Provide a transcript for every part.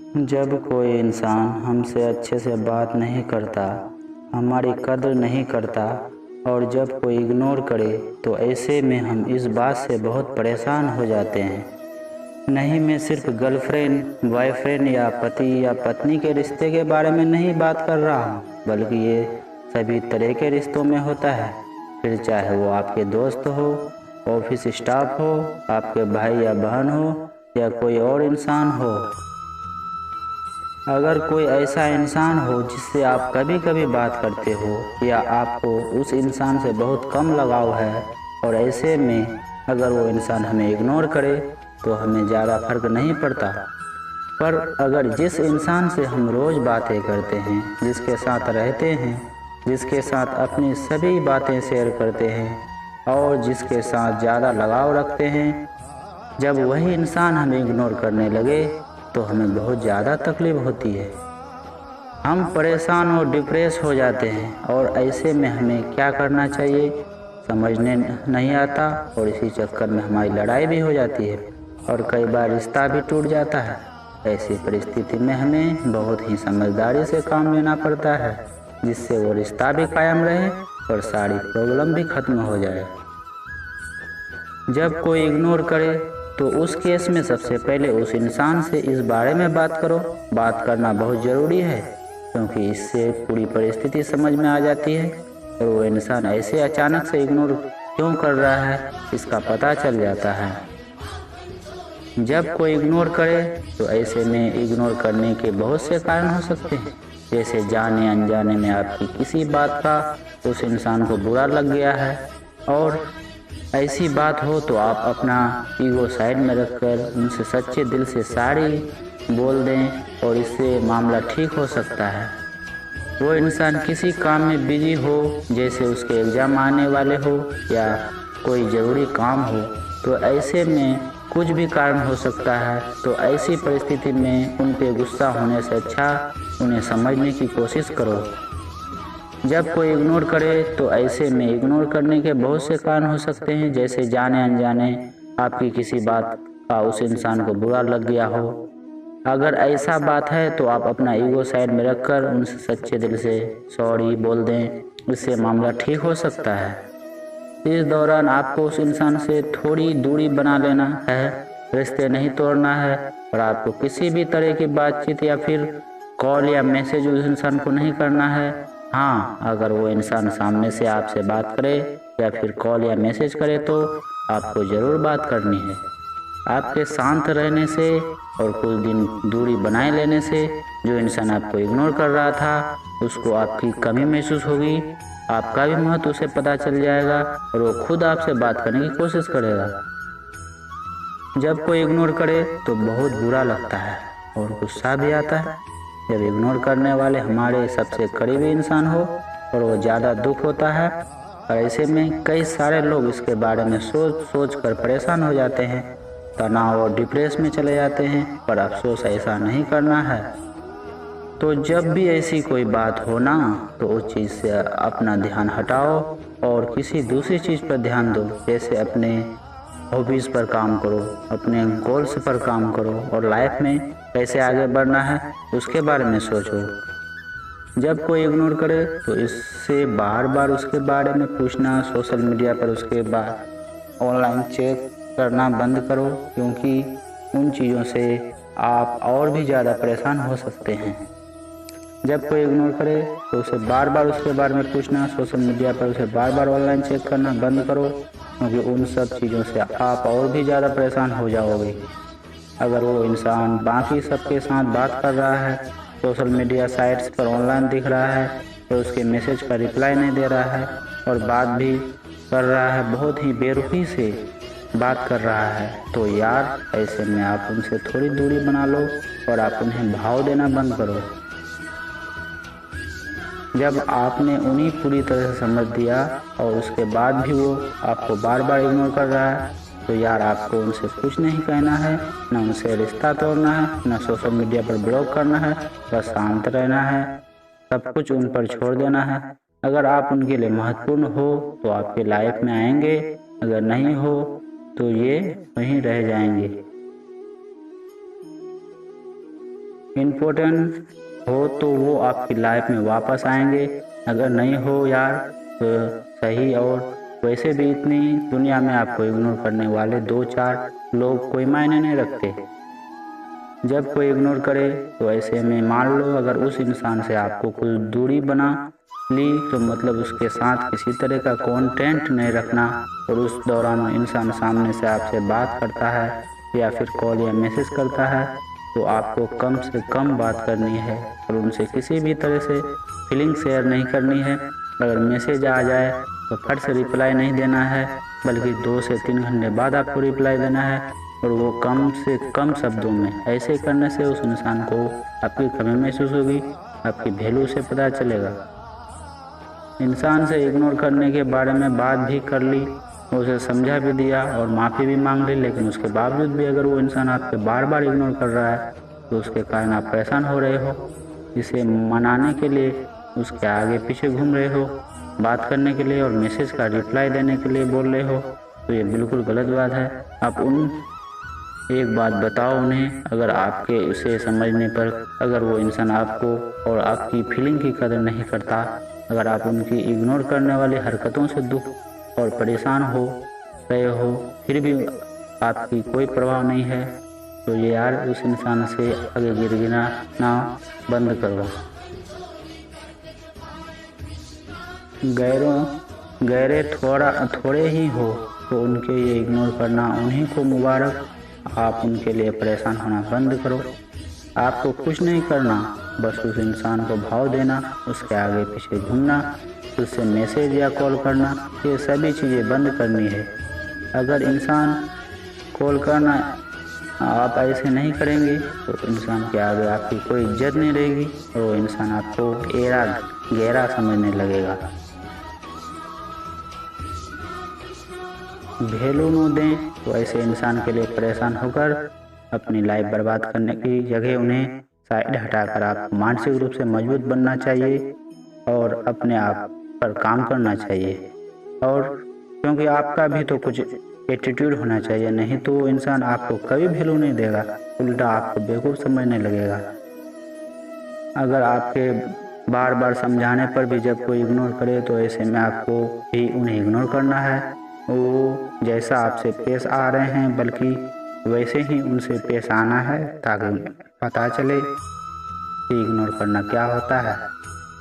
जब कोई इंसान हमसे अच्छे से बात नहीं करता, हमारी कद्र नहीं करता और जब कोई इग्नोर करे तो ऐसे में हम इस बात से बहुत परेशान हो जाते हैं। नहीं, मैं सिर्फ गर्लफ्रेंड, बॉयफ्रेंड या पति या पत्नी के रिश्ते के बारे में नहीं बात कर रहा हूँ, बल्कि ये सभी तरह के रिश्तों में होता है। फिर चाहे वो आपके दोस्त हो, ऑफिस स्टाफ हो, आपके भाई या बहन हो या कोई और इंसान हो। अगर कोई ऐसा इंसान हो जिससे आप कभी कभी बात करते हो या आपको उस इंसान से बहुत कम लगाव है और ऐसे में अगर वो इंसान हमें इग्नोर करे तो हमें ज़्यादा फर्क नहीं पड़ता। पर अगर जिस इंसान से हम रोज़ बातें करते हैं, जिसके साथ रहते हैं, जिसके साथ अपनी सभी बातें शेयर करते हैं और जिसके साथ ज़्यादा लगाव रखते हैं, जब वही इंसान हमें इग्नोर करने लगे तो हमें बहुत ज़्यादा तकलीफ़ होती है। हम परेशान और डिप्रेस हो जाते हैं और ऐसे में हमें क्या करना चाहिए समझने नहीं आता और इसी चक्कर में हमारी लड़ाई भी हो जाती है और कई बार रिश्ता भी टूट जाता है। ऐसी परिस्थिति में हमें बहुत ही समझदारी से काम लेना पड़ता है, जिससे वो रिश्ता भी कायम रहे और सारी प्रॉब्लम भी खत्म हो जाए। जब कोई इग्नोर करे तो उस केस में सबसे पहले उस इंसान से इस बारे में बात करो। बात करना बहुत ज़रूरी है क्योंकि इससे पूरी परिस्थिति समझ में आ जाती है और वो इंसान ऐसे अचानक से इग्नोर क्यों कर रहा है इसका पता चल जाता है। जब कोई इग्नोर करे तो ऐसे में इग्नोर करने के बहुत से कारण हो सकते हैं, जैसे जाने अनजाने में आपकी किसी बात का उस इंसान को बुरा लग गया है और ऐसी बात हो तो आप अपना ईगो साइड में रखकर उनसे सच्चे दिल से सॉरी बोल दें और इससे मामला ठीक हो सकता है। वो इंसान किसी काम में बिजी हो, जैसे उसके एग्ज़ाम आने वाले हो या कोई ज़रूरी काम हो, तो ऐसे में कुछ भी कारण हो सकता है। तो ऐसी परिस्थिति में उन पे गुस्सा होने से अच्छा उन्हें समझने की कोशिश करो। जब कोई इग्नोर करे तो ऐसे में इग्नोर करने के बहुत से कारण हो सकते हैं, जैसे जाने अनजाने आपकी किसी बात का उस इंसान को बुरा लग गया हो। अगर ऐसा बात है तो आप अपना ईगो साइड में रखकर उनसे सच्चे दिल से सॉरी बोल दें, इससे मामला ठीक हो सकता है। इस दौरान आपको उस इंसान से थोड़ी दूरी बना लेना है, रिश्ते नहीं तोड़ना है और आपको किसी भी तरह की बातचीत या फिर कॉल या मैसेज उस इंसान को नहीं करना है। हाँ, अगर वो इंसान सामने से आपसे बात करे या फिर कॉल या मैसेज करे तो आपको ज़रूर बात करनी है। आपके शांत रहने से और कुछ दिन दूरी बनाए लेने से जो इंसान आपको इग्नोर कर रहा था उसको आपकी कमी महसूस होगी, आपका भी महत्व उसे पता चल जाएगा और वो खुद आपसे बात करने की कोशिश करेगा। जब कोई इग्नोर करे तो बहुत बुरा लगता है और गुस्सा भी आता है। जब इग्नोर करने वाले हमारे सबसे करीबी इंसान हो और वो ज़्यादा दुख होता है और ऐसे में कई सारे लोग इसके बारे में सोच कर परेशान हो जाते हैं, तनाव और डिप्रेस में चले जाते हैं। पर अफसोस ऐसा नहीं करना है। तो जब भी ऐसी कोई बात हो ना तो उस चीज़ से अपना ध्यान हटाओ और किसी दूसरी चीज़ पर ध्यान दो, जैसे अपने हॉबीज़ पर काम करो, अपने गोल्स पर काम करो और लाइफ में कैसे आगे बढ़ना है उसके बारे में सोचो। जब कोई इग्नोर करे तो इससे बार बार उसके बारे में पूछना, सोशल मीडिया पर उसके बाद ऑनलाइन चेक करना बंद करो, क्योंकि उन चीज़ों से आप और भी ज़्यादा परेशान हो सकते हैं। जब कोई इग्नोर करे तो उसे बार बार उसके बारे में पूछना, सोशल मीडिया पर उसे बार बार ऑनलाइन चेक करना बंद करो, क्योंकि उन सब चीज़ों से आप और भी ज़्यादा परेशान हो जाओगे। अगर वो इंसान बाकी सबके साथ बात कर रहा है, सोशल मीडिया साइट्स पर ऑनलाइन दिख रहा है तो उसके मैसेज का रिप्लाई नहीं दे रहा है और बात भी कर रहा है, बहुत ही बेरुखी से बात कर रहा है, तो यार ऐसे में आप उनसे थोड़ी दूरी बना लो और आप उन्हें भाव देना बंद करो। जब आपने उन्हें पूरी तरह से समझ दिया और उसके बाद भी वो आपको बार बार इग्नोर कर रहा है तो यार आपको उनसे कुछ नहीं कहना है, ना उनसे रिश्ता तोड़ना है, ना सोशल मीडिया पर ब्लॉक करना है, बस शांत रहना है, सब कुछ उन पर छोड़ देना है। अगर आप उनके लिए महत्वपूर्ण हो तो आपके लाइफ में आएंगे, अगर नहीं हो तो ये वहीं रह जाएंगे। इम्पोर्टेंट हो तो वो आपकी लाइफ में वापस आएंगे, अगर नहीं हो यार तो सही। और वैसे भी इतनी दुनिया में आपको इग्नोर करने वाले 2-4 लोग कोई मायने नहीं रखते। जब कोई इग्नोर करे तो ऐसे में मान लो अगर उस इंसान से आपको कुछ दूरी बना ली तो मतलब उसके साथ किसी तरह का कंटेंट नहीं रखना, और उस दौरान इंसान सामने से आपसे बात करता है या फिर कॉल या मैसेज करता है तो आपको कम से कम बात करनी है और उनसे किसी भी तरह से फीलिंग शेयर नहीं करनी है। अगर मैसेज आ जाए तो फट से रिप्लाई नहीं देना है, बल्कि 2 से 3 घंटे बाद आपको रिप्लाई देना है, और वो कम से कम शब्दों में। ऐसे करने से उस इंसान को आपकी कमी महसूस होगी, आपकी वैल्यू से पता चलेगा। इंसान से इग्नोर करने के बारे में बात भी कर ली, उसे समझा भी दिया और माफ़ी भी मांग ली, लेकिन उसके बावजूद भी अगर वो इंसान आपके बार बार इग्नोर कर रहा है तो उसके कारण आप परेशान हो रहे हो। इसे मनाने के लिए उसके आगे पीछे घूम रहे हो, बात करने के लिए और मैसेज का रिप्लाई देने के लिए बोल रहे हो, तो ये बिल्कुल गलत बात है। आप एक बात बताओ उन्हें, अगर आपके उसे समझने पर अगर वो इंसान आपको और आपकी फीलिंग की कदर नहीं करता, अगर आप उनकी इग्नोर करने वाली हरकतों से दुख और परेशान हो रहे हो फिर भी आपकी कोई परवाह नहीं है, तो ये यार उस इंसान से आगे गिरगिराना बंद करो। गहरे थोड़े ही हो तो उनके ये इग्नोर करना उन्हीं को मुबारक। आप उनके लिए परेशान होना बंद करो। आपको कुछ नहीं करना, बस उस इंसान को भाव देना, उसके आगे पीछे घूमना, उससे मैसेज या कॉल करना, ये सभी चीज़ें बंद करनी है। अगर इंसान कॉल करना आप ऐसे नहीं करेंगे तो इंसान के आगे आपकी कोई इज्जत नहीं रहेगी और वो इंसान आपको गहरा समझने लगेगा। वैल्यू न दें तो ऐसे इंसान के लिए परेशान होकर अपनी लाइफ बर्बाद करने की जगह उन्हें साइड हटाकर आप मानसिक रूप से मजबूत बनना चाहिए और अपने आप पर काम करना चाहिए। और क्योंकि आपका भी तो कुछ एटीट्यूड होना चाहिए, नहीं तो वो इंसान आपको कभी वैल्यू नहीं देगा, उल्टा आपको बेवकूफ़ समझने लगेगा। अगर आपके बार बार समझाने पर भी जब कोई इग्नोर करे तो ऐसे में आपको भी उन्हें इग्नोर करना है। वो जैसा आपसे पेश आ रहे हैं बल्कि वैसे ही उनसे पेश आना है, ताकि उन्हें पता चले कि इग्नोर करना क्या होता है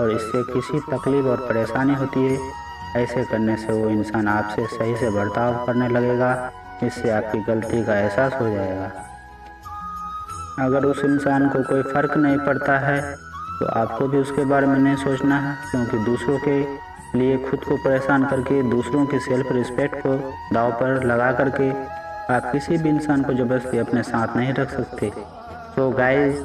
और इससे किसी तकलीफ और परेशानी होती है। ऐसे करने से वो इंसान आपसे सही से बर्ताव करने लगेगा, इससे आपकी गलती का एहसास हो जाएगा। अगर उस इंसान को कोई फ़र्क नहीं पड़ता है तो आपको भी उसके बारे में नहीं सोचना है, क्योंकि दूसरों के लिए खुद को परेशान करके, दूसरों की सेल्फ रिस्पेक्ट को दांव पर लगा करके आप किसी भी इंसान को ज़बरदस्ती अपने साथ नहीं रख सकते। तो गाइस,